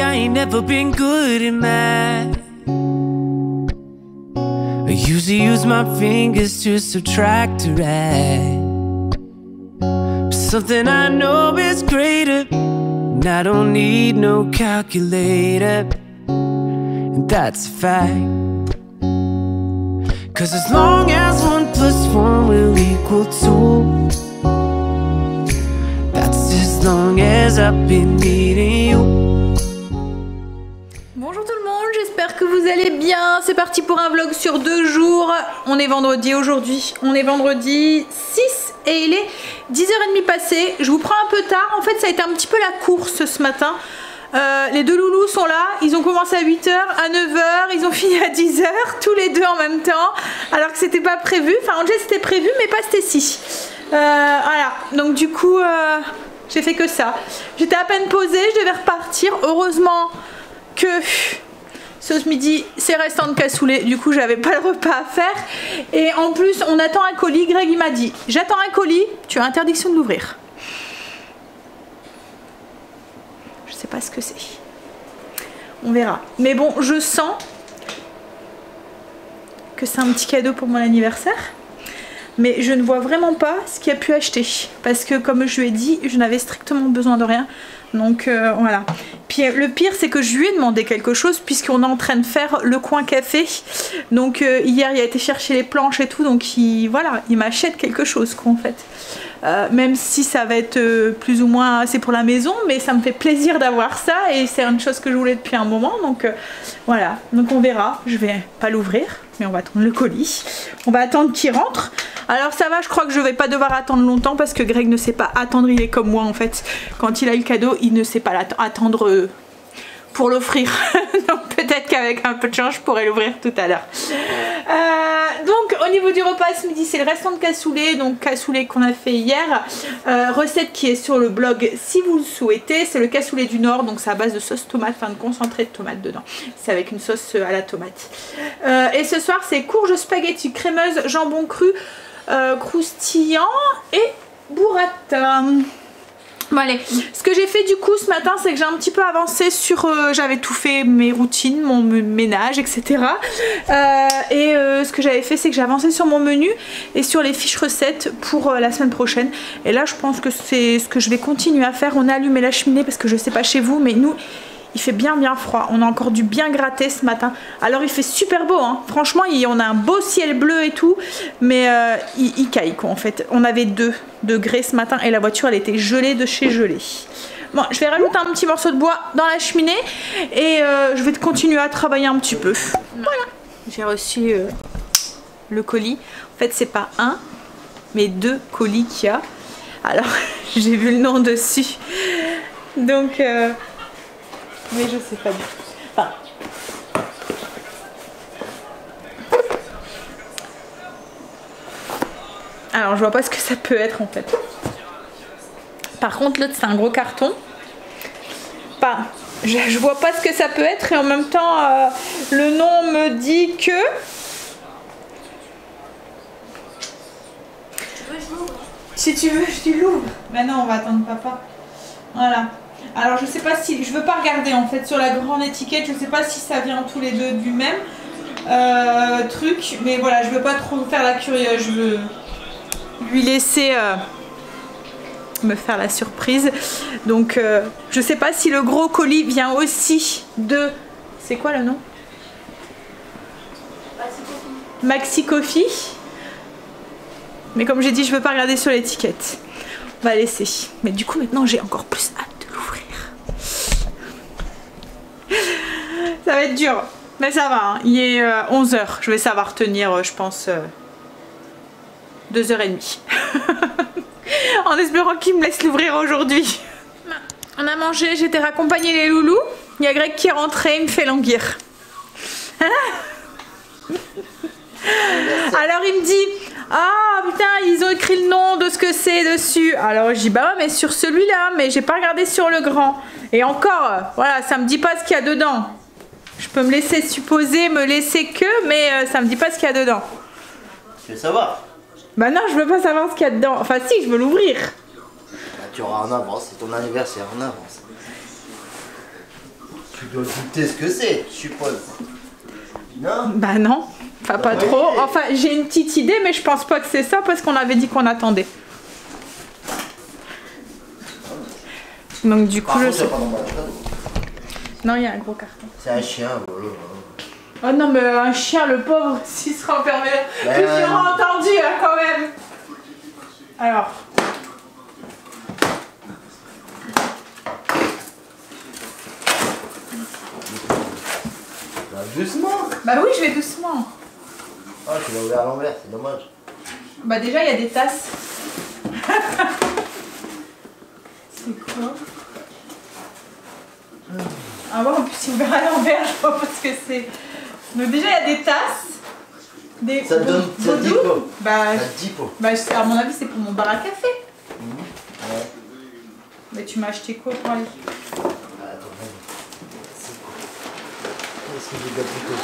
I ain't never been good at math. I usually use my fingers to subtract or add. But something I know is greater, and I don't need no calculator, and that's a fact. 'Cause as long as 1 + 1 will equal 2, that's as long as I've been needing you. Bonjour tout le monde, j'espère que vous allez bien. C'est parti pour un vlog sur 2 jours. On est vendredi aujourd'hui. On est vendredi 6 et il est 10h30 passé. Je vous prends un peu tard. En fait, ça a été un petit peu la course ce matin. Les 2 loulous sont là, ils ont commencé à 8h, à 9h, ils ont fini à 10h, tous les 2 en même temps, alors que c'était pas prévu, enfin Angel c'était prévu mais pas Stécie. Voilà, donc du coup j'ai fait que ça. J'étais à peine posée, je devais repartir, heureusement que ce midi c'est restant de cassoulet, du coup j'avais pas le repas à faire. Et en plus on attend un colis, Greg il m'a dit j'attends un colis, tu as interdiction de l'ouvrir. Je sais pas ce que c'est. On verra. Mais bon, je sens que c'est un petit cadeau pour mon anniversaire. Mais je ne vois vraiment pas ce qu'il a pu acheter. Parce que comme je lui ai dit, je n'avais strictement besoin de rien. Donc voilà. Puis le pire c'est que je lui ai demandé quelque chose puisqu'on est en train de faire le coin café. Donc hier il a été chercher les planches et tout. Donc voilà, il m'achète quelque chose quoi en fait. Même si ça va être plus ou moins assez pour la maison, mais ça me fait plaisir d'avoir ça et c'est une chose que je voulais depuis un moment, donc voilà, donc on verra. Je vais pas l'ouvrir mais on va attendre le colis, on va attendre qu'il rentre. Alors ça va, je crois que je vais pas devoir attendre longtemps parce que Greg ne sait pas attendre, il est comme moi en fait, quand il a eu le cadeau il ne sait pas attendre pour l'offrir. Donc peut-être qu'avec un peu de chance je pourrais l'ouvrir tout à l'heure. Donc au niveau du repas ce midi c'est le restant de cassoulet, donc cassoulet qu'on a fait hier, recette qui est sur le blog si vous le souhaitez. C'est le cassoulet du Nord, donc c'est à base de sauce tomate, enfin de concentré de tomate dedans, c'est avec une sauce à la tomate. Et ce soir c'est courge spaghetti crémeuse, jambon cru, croustillant et burrata. Bon allez, ce que j'ai fait du coup ce matin c'est que j'ai un petit peu avancé sur, j'avais tout fait, mes routines, mon ménage etc. Ce que j'avais fait c'est que j'ai avancé sur mon menu et sur les fiches recettes pour la semaine prochaine. Et là je pense que c'est ce que je vais continuer à faire. On a allumé la cheminée parce que je sais pas chez vous mais nous il fait bien froid, on a encore dû bien gratter ce matin. Alors il fait super beau hein. Franchement on a un beau ciel bleu et tout, mais il caille quoi en fait. On avait 2 degrés ce matin et la voiture elle était gelée de chez gelée. Bon, je vais rajouter un petit morceau de bois dans la cheminée et je vais continuer à travailler un petit peu. Voilà, j'ai reçu le colis. En fait c'est pas un mais 2 colis qu'il y a. Alors j'ai vu le nom dessus donc mais je sais pas du tout. Enfin, alors je vois pas ce que ça peut être en fait. Par contre l'autre c'est un gros carton. Enfin, je vois pas ce que ça peut être et en même temps le nom me dit que... Si tu veux je l'ouvre. Mais non on va attendre papa. Voilà. Alors je sais pas si, je veux pas regarder en fait sur la grande étiquette, je sais pas si ça vient tous les deux du même truc, mais voilà je veux pas trop faire la curieuse, je veux lui laisser me faire la surprise. Donc je sais pas si le gros colis vient aussi de, c'est quoi le nom? Maxi Coffee. Mais comme j'ai dit je veux pas regarder sur l'étiquette, on va laisser. Mais du coup maintenant j'ai encore plus hâte de l'ouvrir. Ça va être dur, mais ça va, hein. Il est 11h, je vais savoir tenir, je pense, 2h30. En espérant qu'il me laisse l'ouvrir aujourd'hui. On a mangé, j'étais raccompagner les loulous. Il y a Greg qui est rentré, il me fait languir. Alors il me dit, ah putain ils ont écrit le nom de ce que c'est dessus. Alors je dis bah ouais mais sur celui-là, mais j'ai pas regardé sur le grand. Et encore, voilà, ça me dit pas ce qu'il y a dedans. Je peux me laisser supposer, me laisser que, mais ça me dit pas ce qu'il y a dedans. Tu veux savoir? Bah non, je veux pas savoir ce qu'il y a dedans. Enfin si, je veux l'ouvrir. Bah, tu auras en avance, c'est ton anniversaire en avance. Tu dois douter ce que c'est, je suppose. Non? Bah non, enfin, pas trop. Enfin, j'ai une petite idée, mais je pense pas que c'est ça parce qu'on avait dit qu'on attendait. Donc du coup, je sais. Non, il y a un gros carton. C'est un chien, voilà. Oh non, mais un chien, le pauvre, s'il sera enfermé là. Tu l'auras entendu là, quand même. Alors. Bah, doucement. Bah oui, je vais doucement. Ah, tu l'as ouvert à l'envers, c'est dommage. Bah déjà, il y a des tasses. C'est quoi? Ah ouais, en plus, c'est ouvert à l'envers, je vois pas ce que c'est. Donc déjà, il y a des tasses. Des Ça donne 10 pots. Bah, Ça 10 pots. bah, à mon avis, c'est pour mon bar à café. Ouais. Mais tu m'as acheté quoi pour aller? Attends, c'est quoi? Est-ce que j'ai de la plutôt?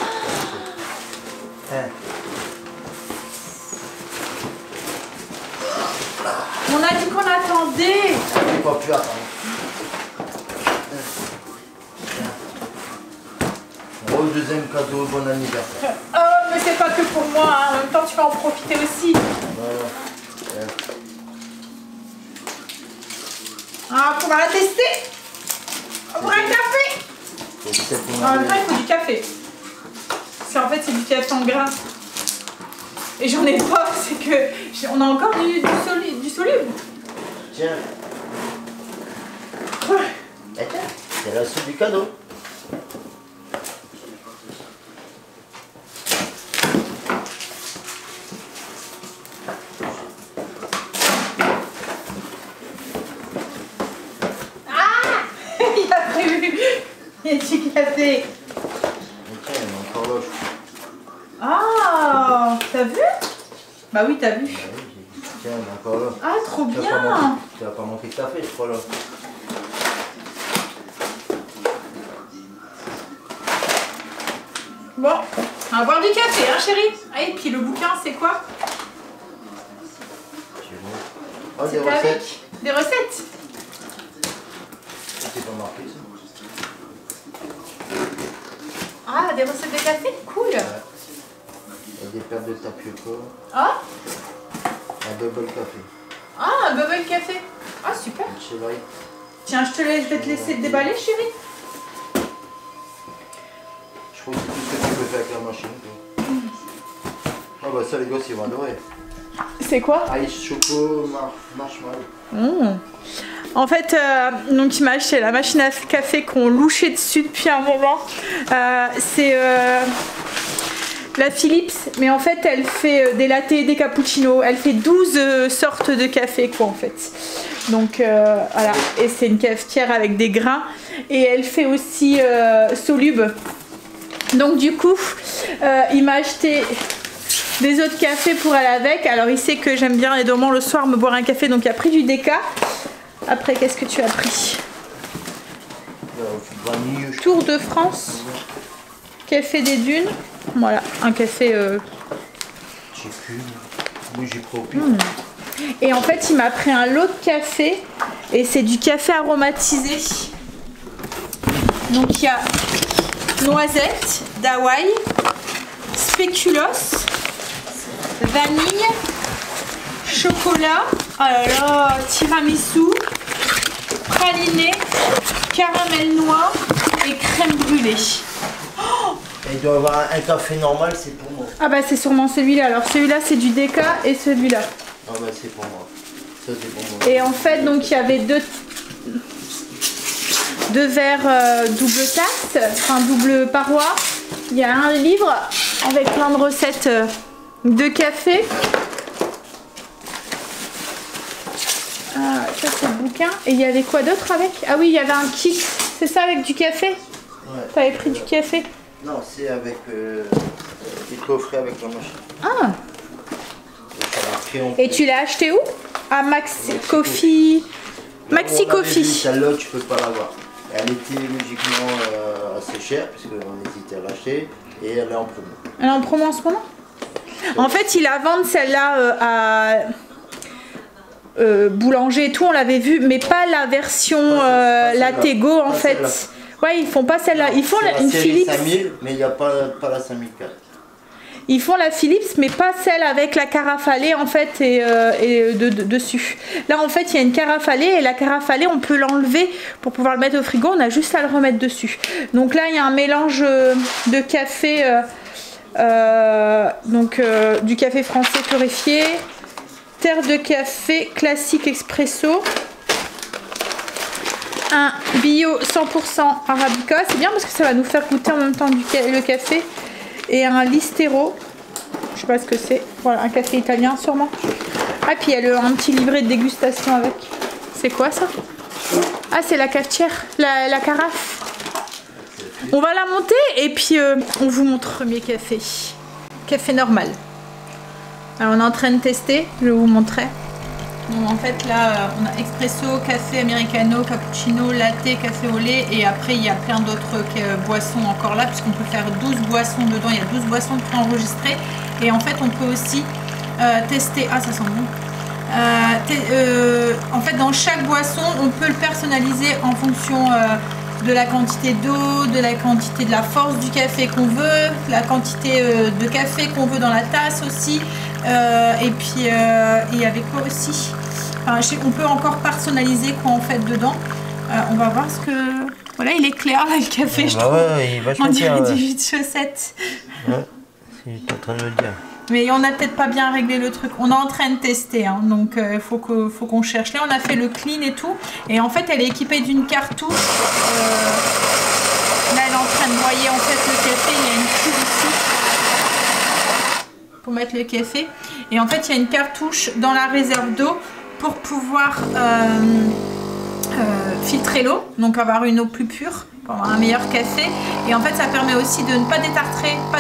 On a dit qu'on attendait. On ne va plus attendre. Bon, deuxième cadeau, bon anniversaire. Oh, mais c'est pas que pour moi, hein. En même temps, tu vas en profiter aussi. Voilà. Ah, pour la tester. Pour un café. En même temps, il faut du café. Parce qu'en fait, c'est du café en grains. Et j'en ai pas, c'est que on a encore du soluble. Tiens. Et tiens, c'est la suite du cadeau. Ah il a prévu. Il y a du café. Et tiens, il y en a encore là. Ah, t'as vu? Bah oui, t'as vu. Tiens, il y en a encore là. Ah, trop bien. Tu vas pas manquer de café, je crois là. Bon, on va boire du café, hein chérie. Ah, et puis le bouquin, c'est quoi? C'est bon. Oh, des C'est recettes. avec des recettes. C'est pas marqué ça. Ah, des recettes de café, cool. Ouais. Et des perles de tapioca. Ah, Un double café. ah, un bubble café. Ah, super. Une chevrerie. Tiens, je vais te laisser te déballer, chérie. Je crois que c'est tout ce que tu peux faire avec la machine. Ah bah ça les gosses ils vont adorer. C'est quoi? Ice choco marshmallow. En fait, donc il m'a acheté la machine à café qu'on louchait dessus depuis un moment. C'est la Philips, mais en fait elle fait des lattés, des cappuccinos. Elle fait 12 sortes de café quoi en fait. Donc voilà, et c'est une cafetière avec des grains. Et elle fait aussi soluble. Donc du coup, il m'a acheté des autres cafés pour aller avec. Alors il sait que j'aime bien énormément le soir me boire un café, donc il a pris du déca. Après, qu'est-ce que tu as pris? Tour de France, café des dunes. Voilà, un café. J'ai plus. Oui, j'ai pris au pire. Et en fait, il m'a pris un lot de café. Et c'est du café aromatisé. Donc il y a noisette d'Hawaï, spéculoos, vanille, chocolat, oh là là, tiramisu, praliné, caramel noir et crème brûlée. Oh, Et il doit y avoir un café normal, c'est pour moi. ah bah c'est sûrement celui-là. Alors celui-là c'est du déca et celui-là. Ah bah c'est pour moi. Ça c'est pour moi. Et en fait donc il y avait deux verres double tasse, enfin double paroi. Il y a un livre avec plein de recettes de café. Ah, ça c'est le bouquin. Et il y avait quoi d'autre avec? Ah oui, il y avait un kit. C'est ça avec du café? Ouais. T'avais pris du café? Non, c'est avec. Il te l'offrait avec la machine. Ah. Donc, Et tu l'as acheté où? À Maxi Coffee. Maxi Coffee. Celle-là, tu peux pas l'avoir. Elle était logiquement assez chère, puisqu'on hésitait à l'acheter. Et elle est en promo. Elle est en promo en ce moment? En fait, il la vend celle-là à boulanger et tout, on l'avait vu, mais pas la version Lattego en fait. Ouais, ils font pas celle-là. Ils font une Philips. 5000, mais il n'y a pas la 5004. Ils font la Philips, mais pas celle avec la carafe à lait en fait et dessus. Là en fait il y a une carafe à lait et la carafe à lait on peut l'enlever pour pouvoir le mettre au frigo. On a juste à le remettre dessus. Donc là il y a un mélange de café, du café français torréfié, terre de café classique expresso, un bio 100% arabica. C'est bien parce que ça va nous faire goûter en même temps le café. Et un Listero, je sais pas ce que c'est, voilà, un café italien sûrement. Ah, puis il y a un petit livret de dégustation avec. C'est quoi ça? Ah, c'est la cafetière, la carafe. On va la monter et puis on vous montre le premier café. Café normal. Alors on est en train de tester, je vous montrer. Donc en fait là on a expresso, café americano, cappuccino, latte, café au lait et après il y a plein d'autres boissons encore là puisqu'on peut faire 12 boissons dedans, il y a 12 boissons préenregistrées et en fait on peut aussi tester, ah ça sent bon, en fait dans chaque boisson on peut le personnaliser en fonction de la quantité d'eau, de la quantité de la force du café qu'on veut, la quantité de café qu'on veut dans la tasse aussi. Et puis et avec quoi aussi, enfin, on peut encore personnaliser quoi en fait dedans. On va voir ce que, voilà il est clair là le café, je trouve. Ouais, il est vachement on dirait clair, du jus de chaussette. Ouais, c'est en train de le dire. Mais on n'a peut-être pas bien réglé le truc. On est en train de tester, hein, donc il faut qu'on cherche. Là on a fait le clean et tout, et en fait elle est équipée d'une cartouche. Là elle est en train de noyer en fait le café. Il y a une cuve ici pour mettre le café et en fait il y a une cartouche dans la réserve d'eau pour pouvoir filtrer l'eau, donc avoir une eau plus pure pour avoir un meilleur café et en fait ça permet aussi de ne pas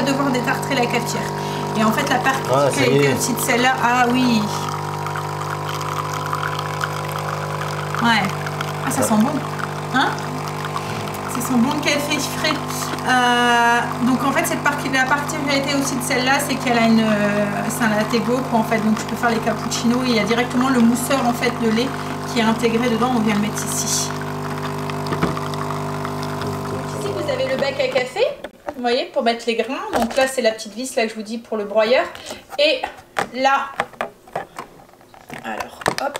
devoir détartrer la cafetière et en fait la particularité aussi de celle-là, ah oui, ouais, ah ça sent bon, hein, ça sent bon le café frais. Donc en fait la particularité aussi de celle-là c'est qu'elle a c'est un latte go quoi en fait, donc je peux faire les cappuccinos et il y a directement le mousseur en fait de lait qui est intégré dedans, on vient le mettre ici. Ici vous avez le bac à café, vous voyez, pour mettre les grains, donc là c'est la petite vis là que je vous dis pour le broyeur et là, alors hop.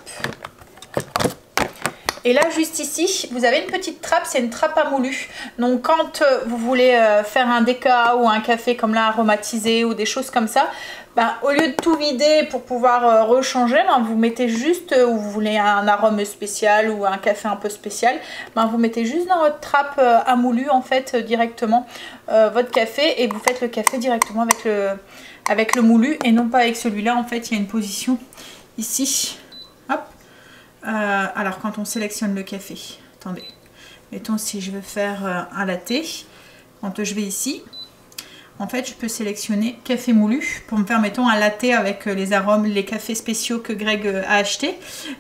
Et là, juste ici, vous avez une petite trappe, c'est une trappe à moulu. Donc quand vous voulez faire un déca ou un café comme là, aromatisé ou des choses comme ça, ben, au lieu de tout vider pour pouvoir rechanger, ben, vous mettez juste, ou vous voulez un arôme spécial ou un café un peu spécial, ben, vous mettez juste dans votre trappe à moulu en fait directement votre café et vous faites le café directement avec le moulu et non pas avec celui-là. En fait, il y a une position ici. Hop. Alors quand on sélectionne le café, attendez, mettons si je veux faire un latte, quand je vais ici, en fait je peux sélectionner café moulu pour me faire mettons un latte avec les arômes, les cafés spéciaux que Greg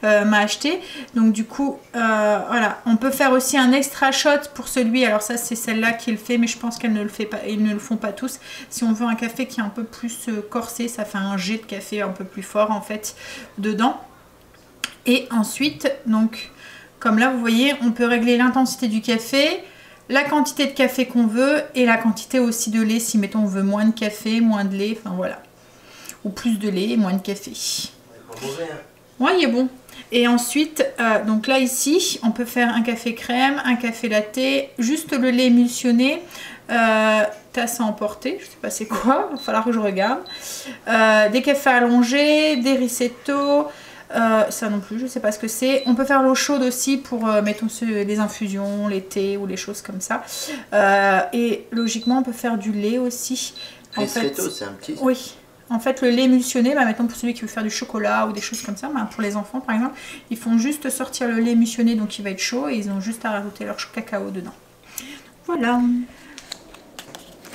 m'a acheté. Donc du coup voilà, on peut faire aussi un extra shot pour celui, alors ça c'est celle-là qui le fait mais je pense qu'elle ne le fait pas, ils ne le font pas tous. Si on veut un café qui est un peu plus corsé, ça fait un jet de café un peu plus fort en fait dedans. Et ensuite, donc, comme là, vous voyez, on peut régler l'intensité du café, la quantité de café qu'on veut et la quantité aussi de lait. Si, mettons, on veut moins de café, moins de lait, enfin voilà. Ou plus de lait et moins de café. Ouais, il est bon. Et ensuite, donc là, ici, on peut faire un café crème, un café latte, juste le lait émulsionné, tasse à emporter, je sais pas c'est quoi, il va falloir que je regarde. Des cafés allongés, des ristretto. Ça non plus, je sais pas ce que c'est. On peut faire l'eau chaude aussi pour, mettons, les infusions, les thés ou les choses comme ça. Et logiquement, on peut faire du lait aussi. Ristretto, c'est un petit... Oui. En fait, le lait émulsionné, bah, mettons pour celui qui veut faire du chocolat ou des choses comme ça, bah, pour les enfants par exemple, ils font juste sortir le lait émulsionné, donc il va être chaud, et ils ont juste à rajouter leur cacao dedans. Voilà.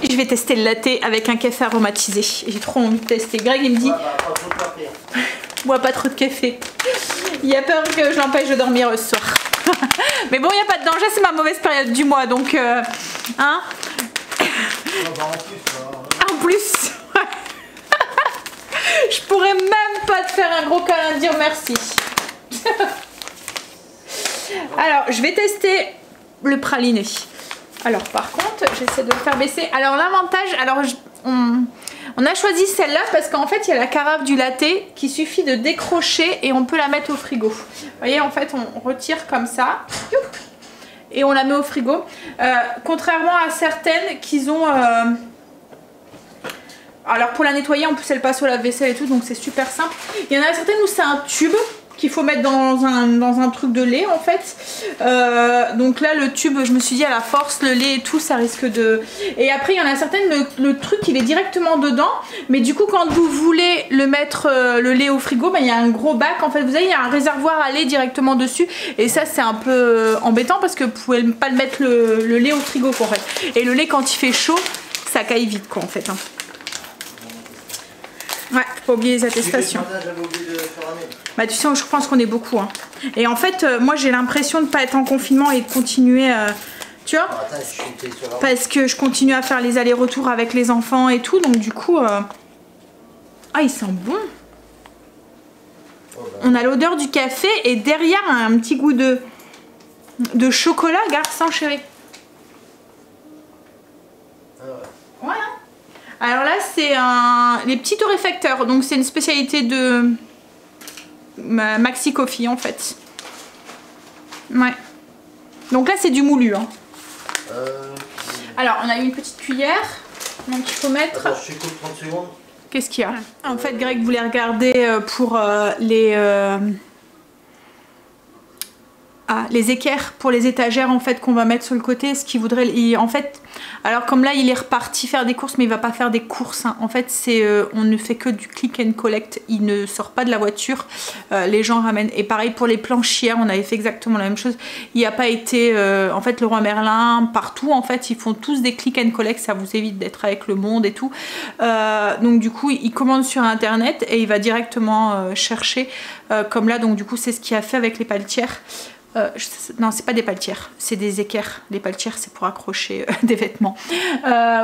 Et je vais tester le latte avec un café aromatisé. J'ai trop envie de tester. Greg, il me dit... Bois pas trop de café. Il a peur que je l'empêche de dormir ce soir. Mais bon, il n'y a pas de danger, c'est ma mauvaise période du mois, donc... hein. En plus. Je pourrais même pas te faire un gros câlin, dire merci. Alors, je vais tester le praliné. Alors par contre, j'essaie de le faire baisser. Alors l'avantage, alors on a choisi celle-là parce qu'en fait il y a la carafe du latte qui suffit de décrocher et on peut la mettre au frigo. Vous voyez, en fait on retire comme ça et on la met au frigo. Contrairement à certaines qui ont... alors pour la nettoyer, en plus elle passe au lave-vaisselle et tout, donc c'est super simple. Il y en a certaines où c'est un tube qu'il faut mettre dans un truc de lait en fait. Donc là le tube, je me suis dit à la force, le lait et tout, ça risque de... Et après il y en a certaines, le truc il est directement dedans, mais du coup quand vous voulez le mettre le lait au frigo, il y a un gros bac en fait, vous voyez, il y a un réservoir à lait directement dessus, et ça c'est un peu embêtant parce que vous pouvez pas le mettre le lait au frigo quoi, en fait. Et le lait quand il fait chaud, ça caille vite quoi en fait. Ouais, faut pas oublier les attestations. Bah tu sais, je pense qu'on est beaucoup. Hein. Et en fait, moi j'ai l'impression de pas être en confinement et de continuer, tu vois, parce que je continue à faire les allers-retours avec les enfants et tout, donc du coup, ah il sent bon. On a l'odeur du café et derrière un petit goût de chocolat, garçon chéri. Ouais. Alors là c'est les petits torréfacteurs, donc c'est une spécialité de Maxi Coffee en fait. Ouais. Donc là c'est du moulu. Hein. Alors on a une petite cuillère, donc il faut mettre... Attends, je coupe 30 secondes. Qu'est-ce qu'il y a? En fait Greg voulait regarder pour les équerres pour les étagères en fait qu'on va mettre sur le côté, ce qu'il voudrait en fait. Alors comme là il est reparti faire des courses, mais il va pas faire des courses hein. En fait c'est on ne fait que du click and collect, il ne sort pas de la voiture, les gens ramènent. Et pareil pour les planchières, on avait fait exactement la même chose. Il n'y a pas été en fait Leroy Merlin, partout en fait ils font tous des click and collect, ça vous évite d'être avec le monde et tout. Donc du coup il commande sur internet et il va directement chercher comme là, donc du coup c'est ce qu'il a fait avec les paletières. Non, c'est pas des paletières, c'est des équerres. Les paletières, c'est pour accrocher des vêtements.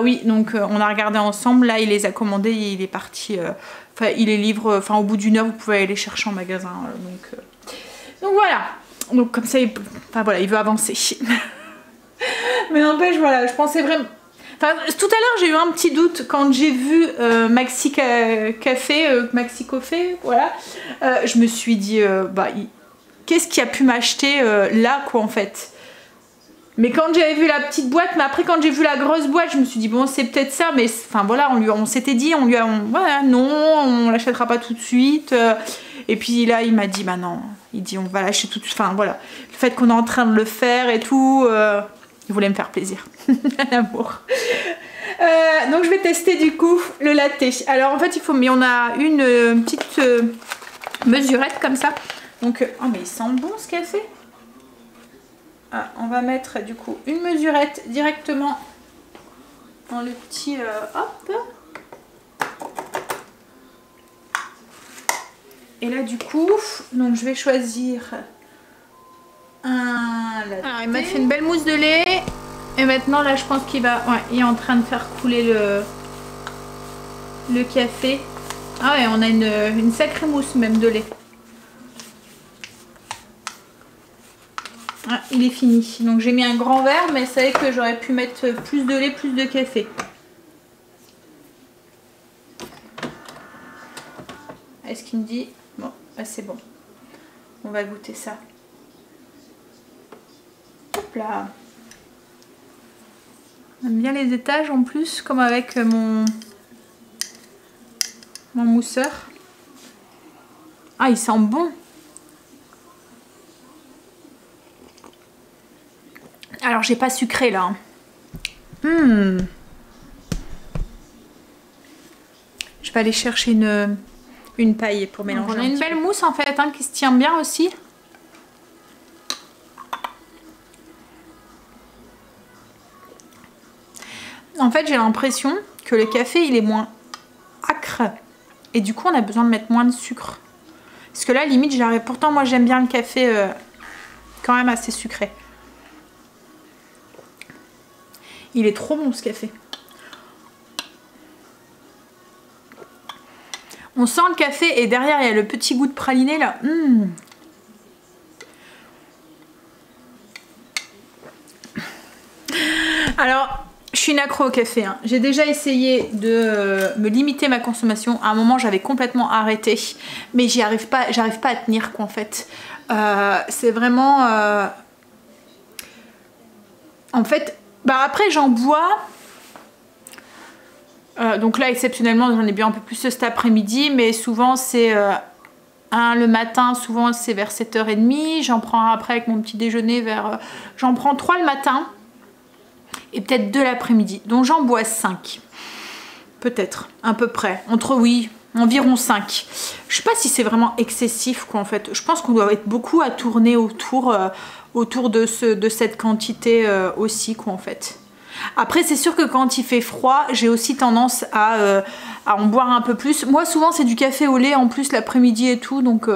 Oui, donc on a regardé ensemble. Là, il les a commandés et il est parti. Il les livre. Enfin, au bout d'une heure, vous pouvez aller les chercher en magasin. Donc voilà. Donc comme ça, voilà, il veut avancer. Mais n'empêche, voilà, je pensais vraiment. Enfin, tout à l'heure, j'ai eu un petit doute quand j'ai vu Maxi Coffee, voilà. Je me suis dit, qu'est-ce qui a pu m'acheter là quoi en fait. Mais quand j'avais vu la petite boîte, mais après quand j'ai vu la grosse boîte, je me suis dit bon c'est peut-être ça, mais enfin voilà, on s'était dit, voilà, non, on l'achètera pas tout de suite. Et puis là il m'a dit bah non, il dit on va l'acheter tout de suite. Enfin voilà, le fait qu'on est en train de le faire et tout, il voulait me faire plaisir, l'amour. Donc je vais tester du coup le latte. Alors en fait mais on a une petite mesurette comme ça. Donc, oh mais il sent bon ce café. On va mettre du coup une mesurette directement dans le petit hop. Et là du coup, donc je vais choisir un latte. Alors il m'a fait une belle mousse de lait. Et maintenant là je pense qu'il va... Ouais, il est en train de faire couler le café. Ah ouais, on a une sacrée mousse même de lait. Ah, il est fini. Donc j'ai mis un grand verre, mais c'est vrai que j'aurais pu mettre plus de lait, plus de café. Est-ce qu'il me dit... Bon, bah c'est bon. On va goûter ça. Hop là. J'aime bien les étages en plus, comme avec mon mousseur. Ah, il sent bon. Alors j'ai pas sucré là. Je vais aller chercher une paille pour mélanger. On a une belle mousse en fait hein, qui se tient bien aussi. En fait j'ai l'impression que le café il est moins acre et du coup on a besoin de mettre moins de sucre. Parce que là limite j'arrive. Pourtant moi j'aime bien le café quand même assez sucré. Il est trop bon ce café. On sent le café et derrière il y a le petit goût de praliné là. Alors, je suis une accro au café. Hein. J'ai déjà essayé de me limiter ma consommation. À un moment, j'avais complètement arrêté. Mais j'arrive pas à tenir, quoi, en fait. C'est vraiment... En fait, bah après, j'en bois... donc là, exceptionnellement, j'en ai bu un peu plus cet après-midi. Mais souvent, c'est... le matin, souvent, c'est vers 7h30. J'en prends après avec mon petit déjeuner vers... j'en prends 3 le matin. Et peut-être 2 l'après-midi. Donc j'en bois 5. Peut-être, à peu près. Environ 5. Je sais pas si c'est vraiment excessif, quoi, en fait. Je pense qu'on doit être beaucoup à tourner autour de cette quantité aussi, quoi, en fait. Après, c'est sûr que quand il fait froid, j'ai aussi tendance à en boire un peu plus. Moi, souvent, c'est du café au lait en plus l'après-midi et tout. Donc,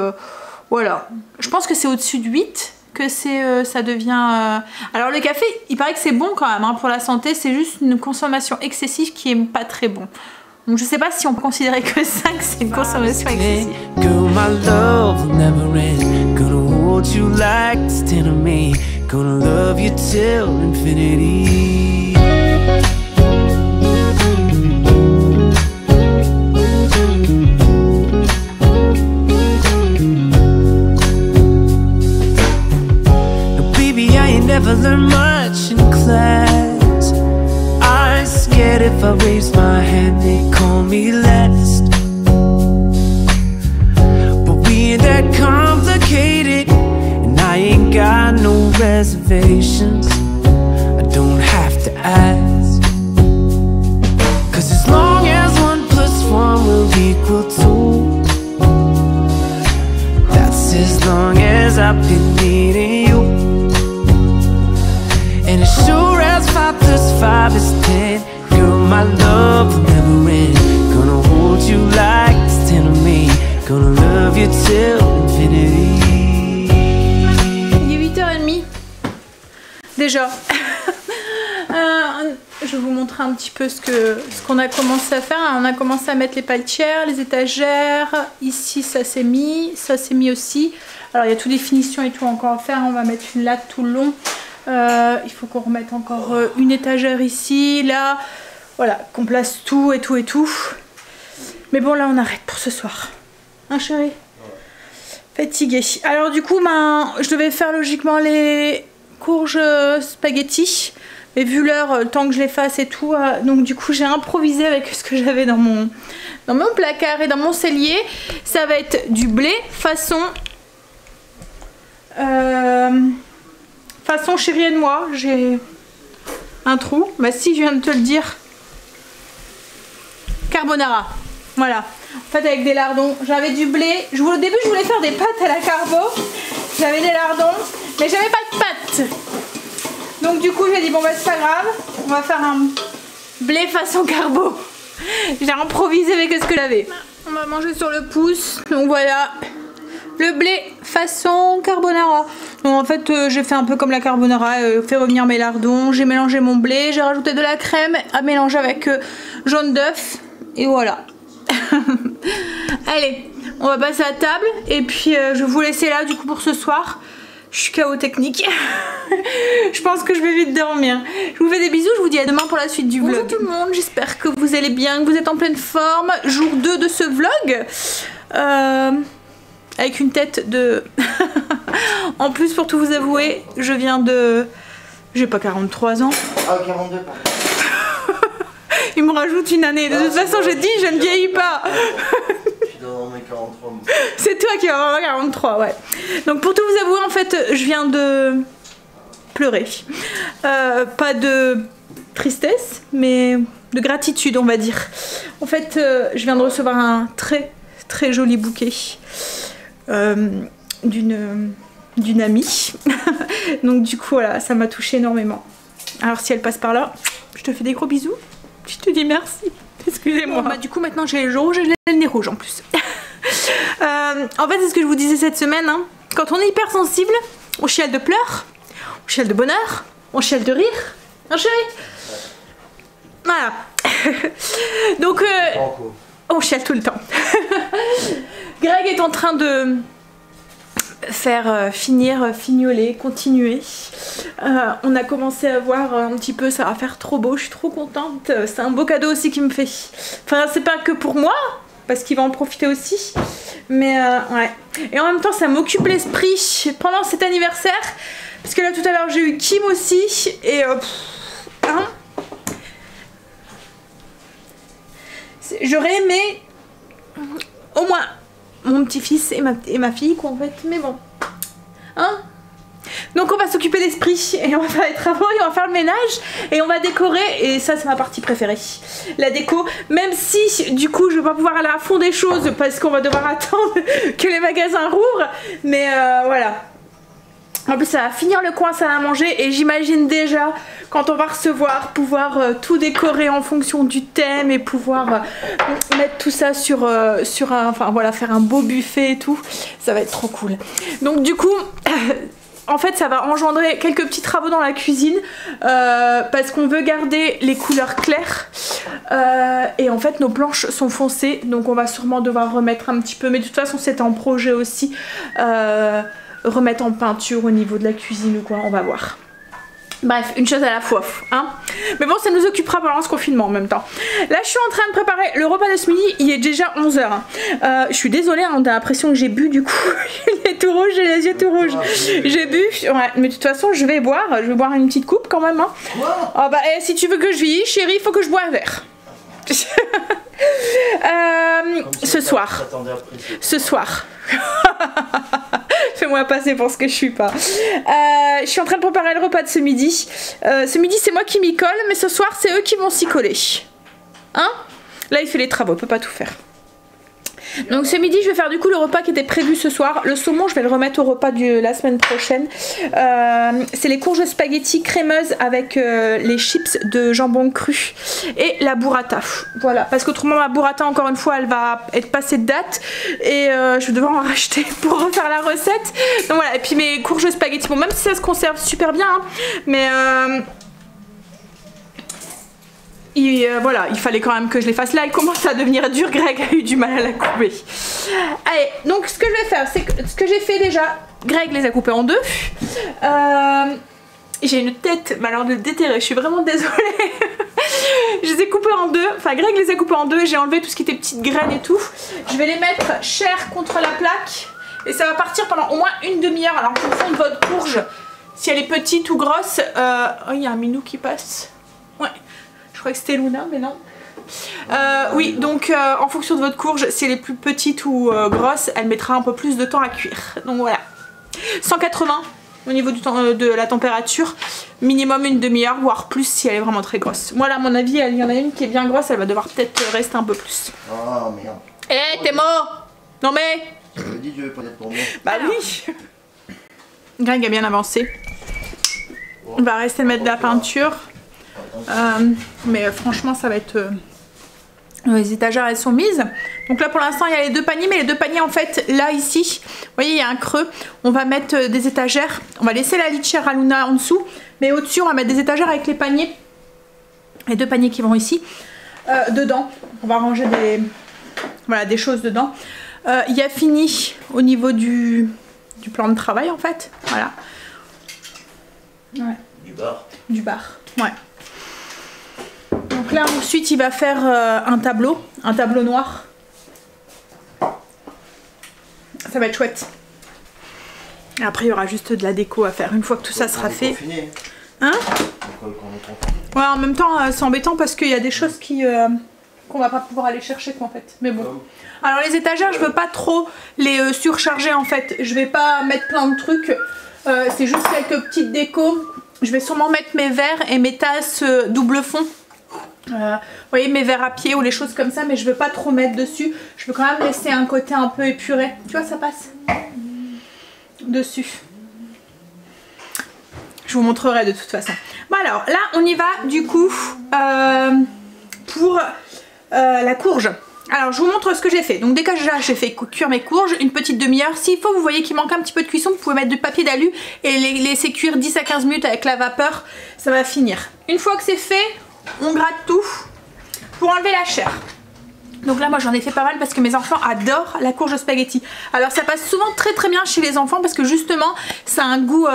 voilà. Je pense que c'est au-dessus de 8 que ça devient... Alors, le café, il paraît que c'est bon quand même hein, pour la santé. C'est juste une consommation excessive qui est pas très bon. Donc, je sais pas si on peut considérer que 5, c'est une consommation excessive. Girl, my love will never end. Gonna hold you like this to me. Gonna love you till infinity. No, baby, I ain't never learned much in class. I'm scared if I raise my hand, they call me last. But we ain't that complicated. I ain't got no reservations. I don't have to ask. Cause as long as 1 + 1 will equal 2, that's as long as I've been needing you. And as sure as 5 + 5 is 10, girl, my love will never end. Gonna hold you like it's 10 of me. Gonna love you till infinity. Déjà, je vais vous montrer un petit peu ce qu'on a commencé à faire. On a commencé à mettre les paletières, les étagères. Ici, ça s'est mis aussi. Alors, il y a toutes les finitions et tout encore à faire. On va mettre une latte tout le long. Il faut qu'on remette encore une étagère ici, là. Voilà, qu'on place tout et tout et tout. Mais bon, là, on arrête pour ce soir. Hein, chérie? Fatiguée. Alors, du coup, je devais faire logiquement les courges spaghetti, mais vu l'heure, le temps que je les fasse et tout, donc du coup j'ai improvisé avec ce que j'avais dans mon placard et dans mon cellier. Ça va être du blé façon chérie et moi. J'ai un trou, bah si, je viens de te le dire, carbonara, voilà. En fait, avec des lardons, j'avais du blé. Au début, je voulais faire des pâtes à la carbo. J'avais des lardons, mais j'avais pas de pâtes. Donc du coup, j'ai dit bon bah c'est pas grave, on va faire un blé façon carbo. J'ai improvisé avec ce que j'avais. On va manger sur le pouce. Donc voilà, le blé façon carbonara. Donc en fait, j'ai fait un peu comme la carbonara, fait revenir mes lardons. J'ai mélangé mon blé, j'ai rajouté de la crème à mélanger avec jaune d'œuf. Et voilà. Allez, on va passer à table et puis je vais vous laisser là du coup pour ce soir. Je suis KO technique. Je pense que je vais vite dormir. Je vous fais des bisous, je vous dis à demain pour la suite du vlog. Bonjour tout le monde, j'espère que vous allez bien, que vous êtes en pleine forme. Jour 2 de ce vlog. Avec une tête de... En plus, pour tout vous avouer, je viens de... J'ai pas 43 ans. Ah, 42 pardon. Il me rajoute une année. De toute façon, j'ai dit, je ne vieillis pas. Je dois avoir mes 43. C'est toi qui vas avoir 43, ouais. Donc pour tout vous avouer, en fait, je viens de pleurer. Pas de tristesse, mais de gratitude, on va dire. En fait, je viens de recevoir un très très joli bouquet d'une amie. Donc du coup, voilà, ça m'a touchée énormément. Alors si elle passe par là, je te fais des gros bisous. Je te dis merci. Excusez-moi. Bon, bah, du coup, maintenant j'ai les rouges, j'ai le nez rouge en plus. En fait, c'est ce que je vous disais cette semaine. Hein. Quand on est hypersensible, on chiale de pleurs, on chiale de bonheur, on chiale de rire. Hein, chérie? Voilà. Donc, on chiale tout le temps. Greg est en train de faire finir, fignoler, continuer. On a commencé à voir un petit peu, ça va faire trop beau, je suis trop contente. C'est un beau cadeau aussi qu'il me fait. Enfin, c'est pas que pour moi, parce qu'il va en profiter aussi. Mais ouais. Et en même temps, ça m'occupe l'esprit pendant cet anniversaire. Parce que là, tout à l'heure, j'ai eu Kim aussi. Et hein, j'aurais aimé au moins mon petit-fils et ma fille, quoi, en fait. Mais bon. Hein? Donc on va s'occuper l'esprit et on va faire les travaux et on va faire le ménage et on va décorer, et ça c'est ma partie préférée, la déco, même si du coup je vais pas pouvoir aller à fond des choses parce qu'on va devoir attendre que les magasins rouvrent, mais voilà. En plus ça va finir le coin salle à manger et j'imagine déjà quand on va recevoir pouvoir tout décorer en fonction du thème et pouvoir mettre tout ça sur un, enfin voilà, faire un beau buffet et tout, ça va être trop cool. Donc du coup en fait ça va engendrer quelques petits travaux dans la cuisine parce qu'on veut garder les couleurs claires et en fait nos planches sont foncées, donc on va sûrement devoir remettre un petit peu, mais de toute façon c'est en projet aussi, remettre en peinture au niveau de la cuisine ou quoi, on va voir. Bref, une chose à la fois, hein. Mais bon, ça nous occupera pendant ce confinement en même temps. Là, je suis en train de préparer le repas de ce midi. Il est déjà 11 h. Je suis désolée, hein, on a l'impression que j'ai bu du coup. Il est tout rouge, j'ai les yeux tout rouges. J'ai bu, ouais, mais de toute façon, je vais boire une petite coupe quand même. Hein. Oh, bah, si tu veux que je vieillisse, chérie, il faut que je bois un verre. Ce soir. Fais-moi passer pour ce que je suis pas. Je suis en train de préparer le repas de ce midi. Ce midi c'est moi qui m'y colle, mais ce soir c'est eux qui vont s'y coller. Hein? Là il fait les travaux, il peut pas tout faire. Donc ce midi je vais faire du coup le repas qui était prévu ce soir. Le saumon je vais le remettre au repas de la semaine prochaine. C'est les courges spaghetti crémeuses avec les chips de jambon cru et la burrata. Voilà, parce qu'autrement ma burrata encore une fois elle va être passée de date et je vais devoir en racheter pour refaire la recette. Donc voilà, et puis mes courges spaghetti, bon même si ça se conserve super bien hein, mais voilà, il fallait quand même que je les fasse. Là, elle commence à devenir dure. Greg a eu du mal à la couper. Allez, donc ce que je vais faire, c'est que ce que j'ai fait déjà, Greg les a coupés en deux. J'ai une tête, mais alors de déterrer, je suis vraiment désolée. Je les ai coupés en deux, enfin Greg les a coupés en deux, j'ai enlevé tout ce qui était petites graines et tout. Je vais les mettre chair contre la plaque et ça va partir pendant au moins une demi-heure. Alors en fonction de votre courge, si elle est petite ou grosse, oh il y a un minou qui passe. Ouais. Je crois que c'était Luna, mais non. Oui, donc en fonction de votre courge, si elle est plus petite ou grosse, elle mettra un peu plus de temps à cuire. Donc voilà. 180 au niveau du temps, de la température. Minimum une demi-heure, voire plus si elle est vraiment très grosse. Moi, là, à mon avis, il y en a une qui est bien grosse, elle va devoir peut-être rester un peu plus. Oh merde. Eh, t'es mort! Non mais... Je me dis, tu veux pas être pour moi. Bah alors. Oui. Greg a bien avancé. On va rester mettre de la peinture. Mais franchement ça va être les étagères elles sont mises, donc là pour l'instant il y a les deux paniers, mais les deux paniers en fait là ici vous voyez il y a un creux, on va mettre des étagères, on va laisser la litière à Luna en dessous, mais au dessus on va mettre des étagères avec les paniers, les deux paniers qui vont ici dedans, on va ranger des choses dedans. Il y a fini au niveau du plan de travail en fait, voilà. Ouais. Du bar, ouais. Donc là ensuite il va faire un tableau noir. Ça va être chouette. Et après il y aura juste de la déco à faire une fois que tout ça sera fait. Hein? Ouais, en même temps c'est embêtant parce qu'il y a des choses qu'on va pas pouvoir aller chercher quoi en fait. Mais bon. Alors les étagères je veux pas trop les surcharger en fait. Je vais pas mettre plein de trucs. C'est juste quelques petites décos. Je vais sûrement mettre mes verres et mes tasses double fond. Vous voyez mes verres à pied ou les choses comme ça, mais je veux pas trop mettre dessus. Je veux quand même laisser un côté un peu épuré. Tu vois ça passe dessus. Je vous montrerai de toute façon. Bon alors là on y va du coup pour la courge. Alors je vous montre ce que j'ai fait. Donc déjà j'ai fait cuire mes courges une petite demi-heure. S'il faut, vous voyez qu'il manque un petit peu de cuisson, vous pouvez mettre du papier d'alu et les laisser cuire 10 à 15 minutes avec la vapeur. Ça va finir. Une fois que c'est fait, on gratte tout pour enlever la chair. Donc là moi j'en ai fait pas mal parce que mes enfants adorent la courge spaghetti. Alors ça passe souvent très très bien chez les enfants parce que justement ça a un goût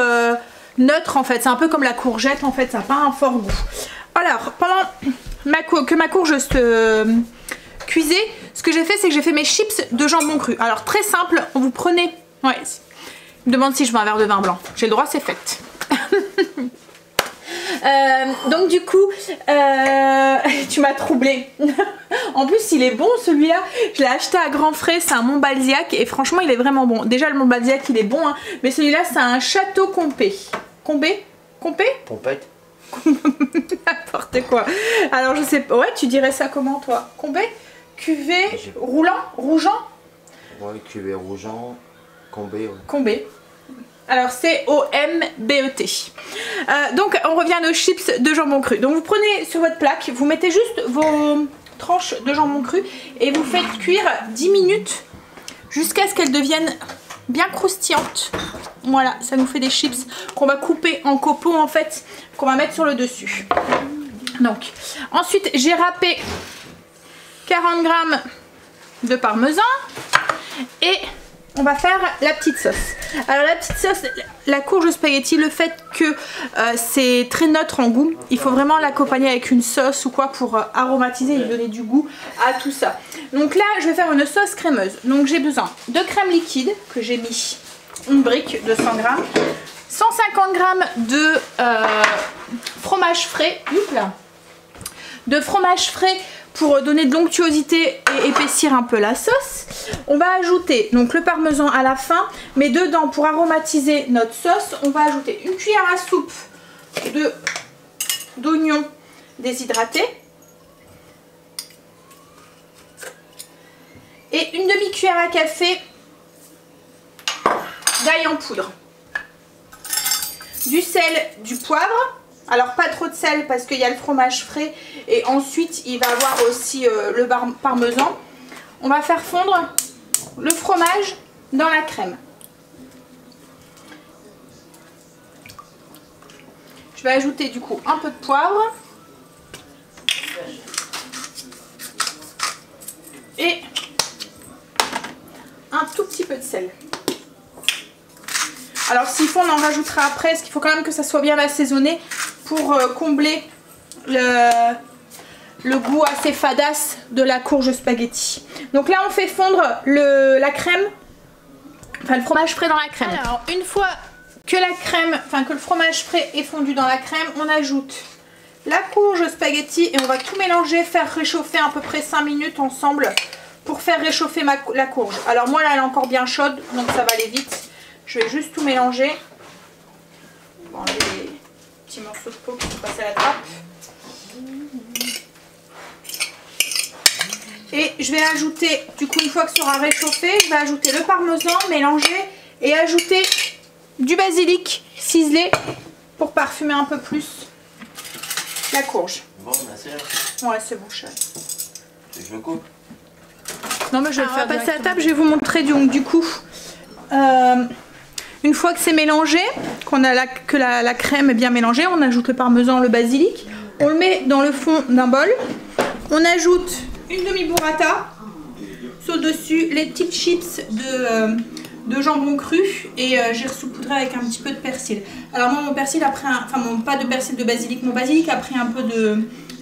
neutre en fait. C'est un peu comme la courgette en fait, ça n'a pas un fort goût. Alors pendant que ma courge se cuisait, ce que j'ai fait c'est que j'ai fait mes chips de jambon cru. Alors très simple, vous prenez... Ouais, il me demande si je veux un verre de vin blanc. J'ai le droit, c'est fait. Donc du coup tu m'as troublée. En plus il est bon celui-là, je l'ai acheté à grands frais, c'est un Montbalziac et franchement il est vraiment bon. Déjà le Montbalziac il est bon hein, mais celui-là c'est un Château Compé. Compé Pompette. N'importe quoi. Alors je sais pas, ouais tu dirais ça comment toi? Compé? Cuvée rougeant? Ouais, cuvée rougeant, Combé. Ouais. Combé. Alors c'est O-M-B-E-T. Donc on revient à nos chips de jambon cru. Donc vous prenez sur votre plaque, vous mettez juste vos tranches de jambon cru et vous faites cuire 10 minutes jusqu'à ce qu'elles deviennent bien croustillantes. Voilà, ça nous fait des chips qu'on va couper en copeaux en fait, qu'on va mettre sur le dessus. Donc ensuite j'ai râpé 40 g de parmesan et on va faire la petite sauce. Alors la petite sauce, la courge spaghetti, le fait que c'est très neutre en goût, il faut vraiment l'accompagner avec une sauce ou quoi pour aromatiser et donner du goût à tout ça. Donc là je vais faire une sauce crémeuse. Donc j'ai besoin de crème liquide que j'ai mis une brique de 100 g, 150 g de fromage frais, de fromage frais pour donner de l'onctuosité et épaissir un peu la sauce. On va ajouter donc le parmesan à la fin, mais dedans pour aromatiser notre sauce, on va ajouter une cuillère à soupe d'oignons déshydratés et une demi-cuillère à café d'ail en poudre, du sel, du poivre. Alors pas trop de sel parce qu'il y a le fromage frais et ensuite il va avoir aussi le parmesan. On va faire fondre le fromage dans la crème. Je vais ajouter du coup un peu de poivre et un tout petit peu de sel. Alors s'il faut on en rajoutera après, parce qu'il faut quand même que ça soit bien assaisonné pour combler le goût assez fadasse de la courge spaghetti. Donc là on fait fondre la crème, enfin le fromage frais dans la crème. Alors une fois que la crème, enfin que le fromage frais est fondu dans la crème, on ajoute la courge spaghetti et on va tout mélanger, faire réchauffer à peu près 5 minutes ensemble pour faire réchauffer la courge. Alors moi là elle est encore bien chaude donc ça va aller vite. Je vais juste tout mélanger. Bon, enlever les petits morceaux de peau qui sont passés à la trappe. Et je vais ajouter, du coup une fois que ça sera réchauffé, je vais ajouter le parmesan, mélanger et ajouter du basilic ciselé pour parfumer un peu plus la courge. Bon, ma soeur. Ouais, c'est bon, chérie. Je me coupe. Non mais je vais le faire passer à la table, je vais vous montrer donc du coup. Une fois que c'est mélangé, que la crème est bien mélangée, on ajoute le parmesan, le basilic, on le met dans le fond d'un bol, on ajoute une demi-burrata, sur le dessus les petites chips de jambon cru et j'ai saupoudré avec un petit peu de persil. Alors moi mon persil a pris pas de persil, de basilic, mon basilic a pris un peu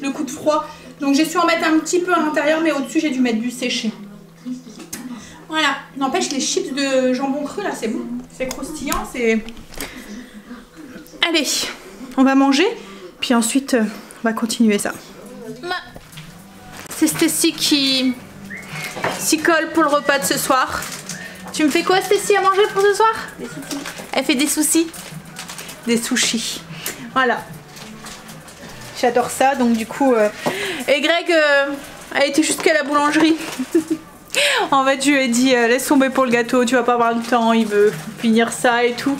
le coup de froid, donc j'ai su en mettre un petit peu à l'intérieur, mais au-dessus j'ai dû mettre du séché. Voilà, n'empêche les chips de jambon cru là c'est bon, c'est croustillant, c'est... Allez, on va manger, puis ensuite on va continuer ça. C'est Stécie qui s'y colle pour le repas de ce soir. Tu me fais quoi Stécie à manger pour ce soir? Des sushis. Elle fait des sushis. Des sushis. Voilà. J'adore ça, donc du coup... Et Greg a été jusqu'à la boulangerie. En fait je lui ai dit laisse tomber pour le gâteau, tu vas pas avoir le temps, il veut finir ça et tout.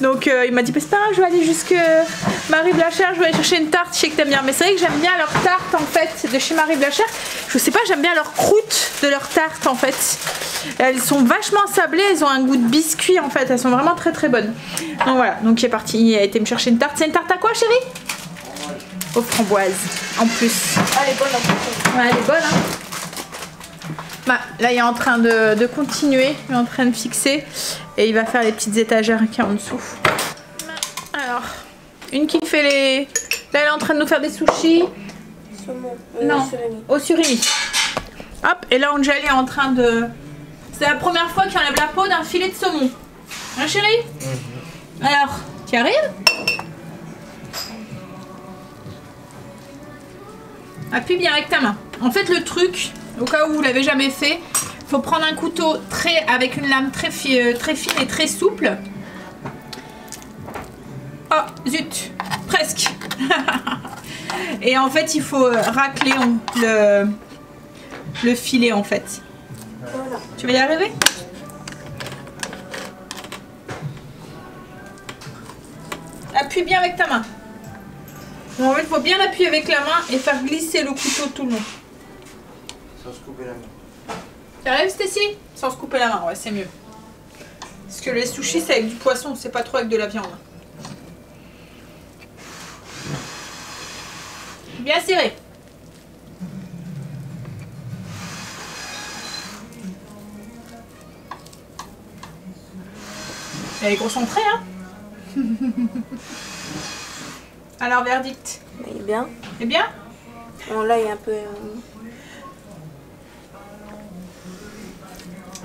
Donc il m'a dit c'est pas grave, je vais aller jusque Marie Blachère, je vais aller chercher une tarte, je sais que t'aimes bien. Mais c'est vrai que j'aime bien leur tarte en fait de chez Marie Blachère. Je sais pas, j'aime bien leur croûte de leur tarte en fait. Elles sont vachement sablées, elles ont un goût de biscuit en fait, elles sont vraiment très très bonnes. Donc voilà, donc il est parti, il a été me chercher une tarte. C'est une tarte à quoi chérie? Aux framboises en plus. Ah, elle est bonne en plus. Ouais, elle est bonne hein. Bah, là il est en train de continuer, il est en train de fixer et il va faire les petites étagères qui sont en dessous. Alors, une qui fait les... Là elle est en train de nous faire des sushis. Saumon. Non, Surimi. au surimi. Hop, et là Angeli est en train de... C'est la première fois qu'il enlève la peau d'un filet de saumon. Hein chérie? Alors, tu y arrives? Appuie bien avec ta main. En fait le truc, au cas où vous l'avez jamais fait, faut prendre un couteau avec une lame très fine et très souple. Oh zut, presque. Et en fait il faut racler le filet en fait. Voilà. Tu vas y arriver? Appuie bien avec ta main. En fait, il faut bien appuyer avec la main et faire glisser le couteau tout le long. Sans se couper la main. Tu arrives, Stacy? Sans se couper la main, ouais, c'est mieux. Parce que les sushis, c'est avec du poisson, c'est pas trop avec de la viande. Bien serré. Elle est concentrée, hein? Alors, verdict. Il est bien. C'est bien? Bon, là, il est un peu...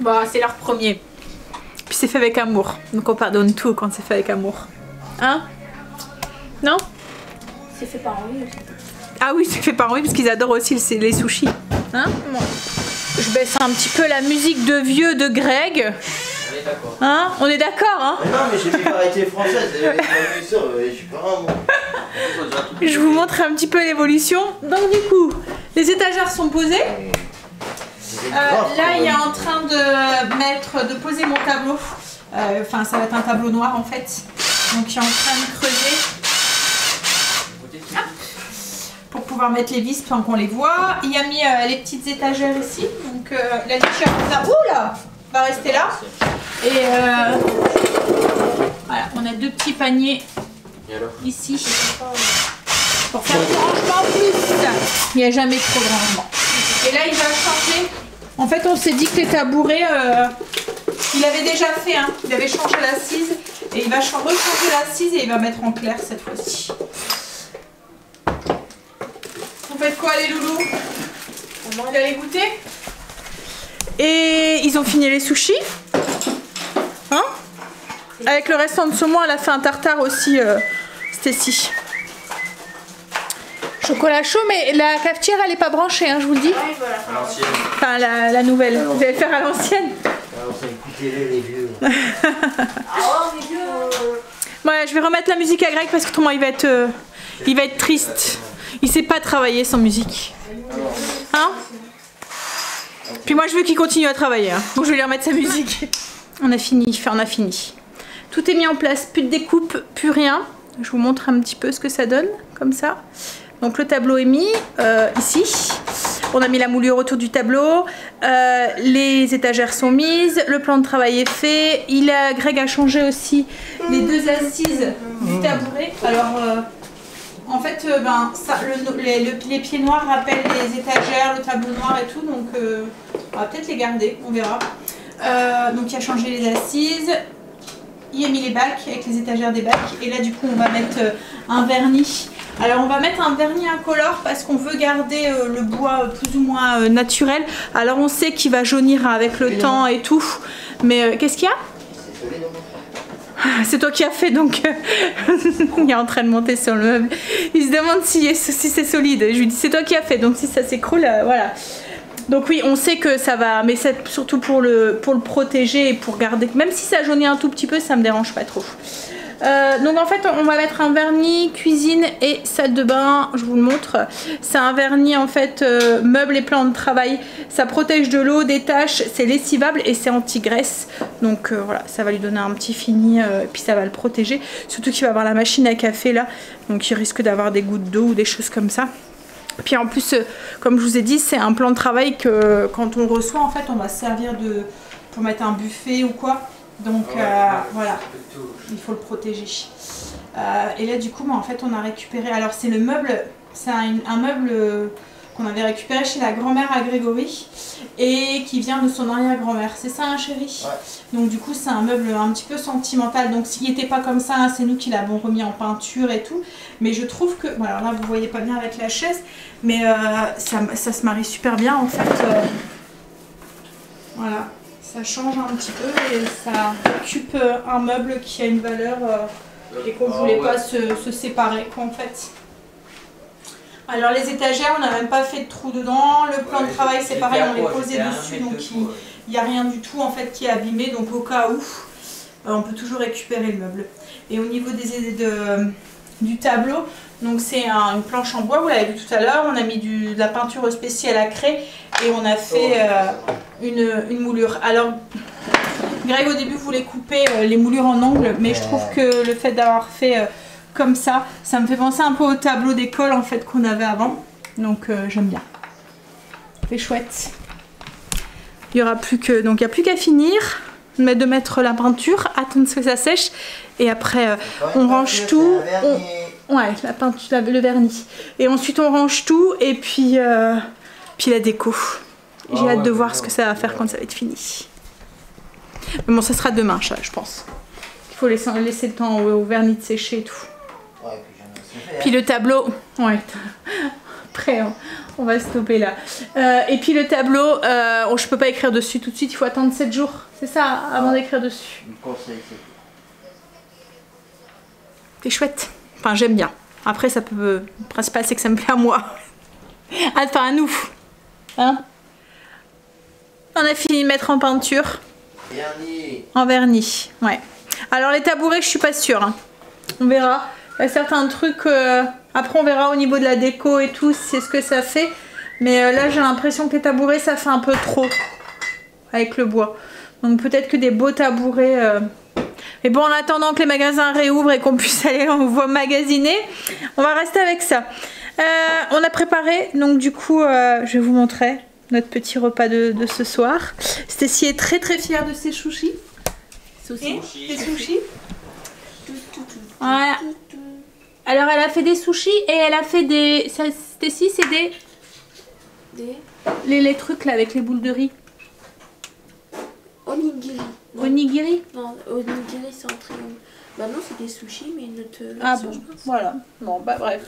Bah, c'est leur premier. Puis c'est fait avec amour. Donc on pardonne tout quand c'est fait avec amour. Hein? Non? C'est fait par Henri aussi. Ah oui, c'est fait par Henri parce qu'ils adorent aussi les sushis. Hein? Bon. Je baisse un petit peu la musique de vieux de Greg. On est d'accord. Hein? On est d'accord, hein? Mais non, mais j'ai mis variété française. Je suis pas un mot. Je vous montre un petit peu l'évolution. Donc du coup, les étagères sont posées. Là, il est en train de poser mon tableau. Enfin, ça va être un tableau noir en fait. Donc, il est en train de creuser. Hop. Pour pouvoir mettre les vis pendant qu'on les voit. Il a mis les petites étagères ici. Donc, la litière va rester là. Et voilà, on a deux petits paniers ici. Pour faire du rangement en plus. Il n'y a jamais trop de rangement. Et là, il va changer. En fait, on s'est dit que les tabourets, il avait déjà fait, hein. Il avait changé l'assise. Et il va rechanger l'assise et il va mettre en clair cette fois-ci. Vous faites quoi, les loulous? Vous allez goûter? Et ils ont fini les sushis. Hein? Avec le restant de saumon, elle a fait un tartare aussi, Stacy. Chocolat chaud, mais la cafetière elle est pas branchée, hein, je vous le dis. À l'ancienne. Enfin, la nouvelle. Vous allez faire à l'ancienne. Alors, ça écoutez les vieux. Ouais, je vais remettre la musique à Greg parce que autrement il va être triste. Il sait pas travailler sans musique. Hein? Puis moi je veux qu'il continue à travailler. Hein. Donc je vais lui remettre sa musique. On a fini. Tout est mis en place, plus de découpe, plus rien. Je vous montre un petit peu ce que ça donne, comme ça. Donc le tableau est mis ici. On a mis la moulure autour du tableau. Les étagères sont mises. Le plan de travail est fait. Greg a changé aussi les deux assises du tabouret. Alors en fait, les pieds noirs rappellent les étagères, le tableau noir et tout. Donc on va peut-être les garder, on verra. Donc il a changé les assises. Il a mis les bacs avec les étagères des bacs. Et là du coup on va mettre un vernis. Alors on va mettre un vernis incolore parce qu'on veut garder le bois plus ou moins naturel. Alors on sait qu'il va jaunir avec le temps et tout. Mais qu'est-ce qu'il y a? C'est toi qui as fait donc il est en train de monter sur le meuble. Il se demande si c'est solide. Je lui dis c'est toi qui as fait donc si ça s'écroule voilà. Donc oui on sait que ça va mais c'est surtout pour le protéger et pour garder. Même si ça jaunit un tout petit peu ça me dérange pas trop. Donc en fait on va mettre un vernis cuisine et salle de bain, je vous le montre. C'est un vernis en fait meuble et plan de travail. Ça protège de l'eau, des taches, c'est lessivable et c'est anti-graisse. Donc voilà, ça va lui donner un petit fini et puis ça va le protéger. Surtout qu'il va avoir la machine à café là, donc il risque d'avoir des gouttes d'eau ou des choses comme ça. Puis en plus, comme je vous ai dit, c'est un plan de travail que quand on reçoit en fait on va se servir pour mettre un buffet ou quoi. Donc voilà, il faut le protéger. Et là du coup en fait on a récupéré, alors c'est le meuble, c'est un meuble qu'on avait récupéré chez la grand-mère à Grégory et qui vient de son arrière-grand-mère. C'est ça, hein, chérie? Ouais. Donc du coup, c'est un meuble un petit peu sentimental. Donc s'il n'était pas comme ça, hein, c'est nous qui l'avons remis en peinture et tout. Mais je trouve que... Bon, alors là, vous voyez pas bien avec la chaise, mais ça se marie super bien en fait. Voilà, ça change un petit peu et ça occupe un meuble qui a une valeur et qu'on ne voulait pas se séparer quoi en fait. Alors les étagères, on n'a même pas fait de trou dedans. Le plan de travail, c'est pareil, on les posait dessus, donc il n'y a rien du tout en fait qui est abîmé. Donc au cas où, on peut toujours récupérer le meuble. Et au niveau du tableau, donc c'est une planche en bois, vous l'avez vu tout à l'heure. On a mis de la peinture spéciale à craie et on a fait une moulure. Alors Greg au début voulait couper les moulures en angle, mais je trouve que le fait d'avoir fait comme ça me fait penser un peu au tableau d'école en fait qu'on avait avant, donc j'aime bien. C'est chouette. Il y aura plus que, donc il n'y a plus qu'à finir de mettre la peinture, attendre que ça sèche et après on range tout. Ouais, la peinture, le vernis. Et ensuite on range tout et puis la déco. J'ai hâte de voir ce que ça va faire quand ça va être fini. Mais bon, ça sera demain, je pense. Il faut laisser le temps au vernis de sécher et tout. Ouais, puis le tableau, ouais, après on va stopper là. Et puis le tableau, je peux pas écrire dessus tout de suite, il faut attendre 7 jours, c'est ça, avant d'écrire dessus. C'est chouette, enfin j'aime bien. Après ça peut, le principal c'est que ça me plaît à moi. Enfin à nous. Hein? On a fini de mettre en peinture. Vernis. En vernis, ouais. Alors les tabourets, je suis pas sûre. Hein. On verra. Il y a certains trucs. Après, on verra au niveau de la déco et tout, c'est ce que ça fait. Mais là, j'ai l'impression que les tabourets, ça fait un peu trop avec le bois. Donc peut-être que des beaux tabourets. Mais bon, en attendant que les magasins réouvrent et qu'on puisse aller magasiner, on va rester avec ça. On a préparé, donc du coup, je vais vous montrer notre petit repas de ce soir. Stécie est très très fière de ses sushis. Des sushis. Voilà. Alors elle a fait des sushis et elle a fait des... Stécie, c'est des... Les trucs là avec les boules de riz. Onigiri. Non. Onigiri. Non, onigiri c'est en triangle. Bah non, c'est des sushis, mais une autre... Ah bon, voilà. Bon, bah bref.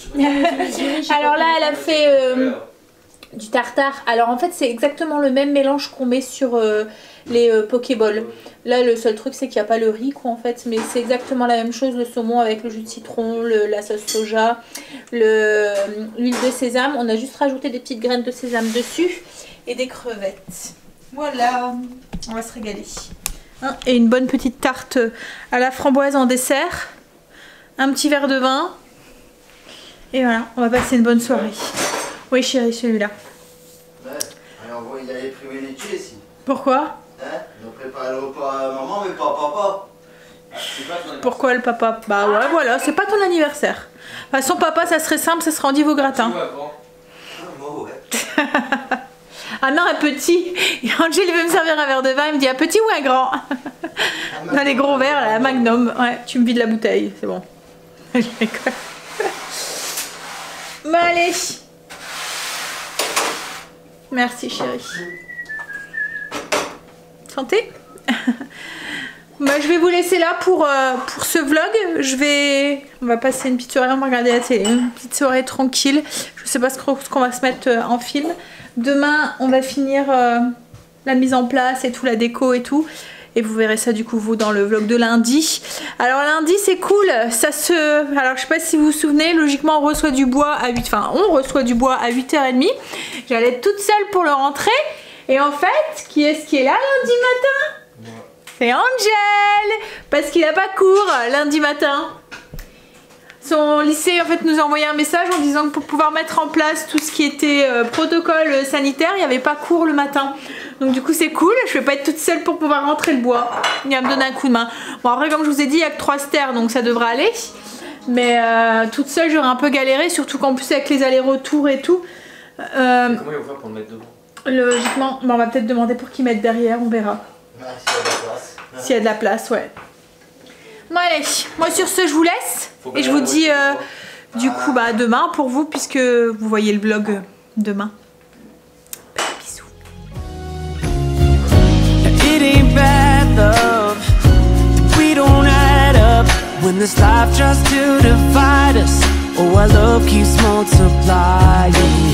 Alors là, elle a fait du tartare. Alors en fait, c'est exactement le même mélange qu'on met sur les pokéballs. Là, le seul truc, c'est qu'il n'y a pas le riz, quoi, en fait. Mais c'est exactement la même chose, le saumon avec le jus de citron, la sauce soja, l'huile de sésame. On a juste rajouté des petites graines de sésame dessus et des crevettes. Voilà, on va se régaler. Hein, et une bonne petite tarte à la framboise en dessert. Un petit verre de vin. Et voilà, on va passer une bonne soirée. Oui chérie, celui-là. Ouais, alors il allait privilégier ici. Pourquoi? Hein? On a préparé le repas à maman, mais pas à papa. Pourquoi le papa? Bah ouais, voilà, c'est pas ton anniversaire. De toute façon, papa, ça serait simple, ça serait endive au gratin. Moi, ouais. Ah non, un petit. Angèle veut me servir un verre de vin, il me dit un petit ou un grand? Dans les gros verres, là, Magnum. Ouais, tu me vides la bouteille, c'est bon. Je rigole. Bon, allez. Merci, chérie. Santé. Bah, je vais vous laisser là pour ce vlog. On va passer une petite soirée, on va regarder la télé. Une petite soirée tranquille. Je sais pas ce qu'on va se mettre en film. Demain, on va finir la mise en place et tout, la déco et tout. Et vous verrez ça du coup vous dans le vlog de lundi. Alors lundi c'est cool, alors je sais pas si vous vous souvenez, logiquement on reçoit du bois à 8h30. J'allais être toute seule pour le rentrer. Et en fait, qui est-ce qui est là lundi matin? C'est Angel, parce qu'il n'a pas cours lundi matin. Son lycée en fait nous a envoyé un message en disant que pour pouvoir mettre en place tout ce qui était protocole sanitaire, il n'y avait pas cours le matin. Donc du coup c'est cool, je vais pas être toute seule pour pouvoir rentrer le bois. Il va me donner un coup de main. Bon après comme je vous ai dit, il n'y a que 3 stères donc ça devrait aller. Mais toute seule j'aurais un peu galéré, surtout qu'en plus avec les allers-retours et tout. Comment ils vont faire pour le mettre devant? Logiquement, on va peut-être demander pour qu'ils mettent derrière, on verra. Ouais, s'il y a de la place. S'il y a de la place, ouais. Bon allez, moi sur ce je vous laisse. Et je vous dis du coup bah, demain pour vous puisque vous voyez le vlog demain. when this life tries to divide us, oh, our love keeps multiplying.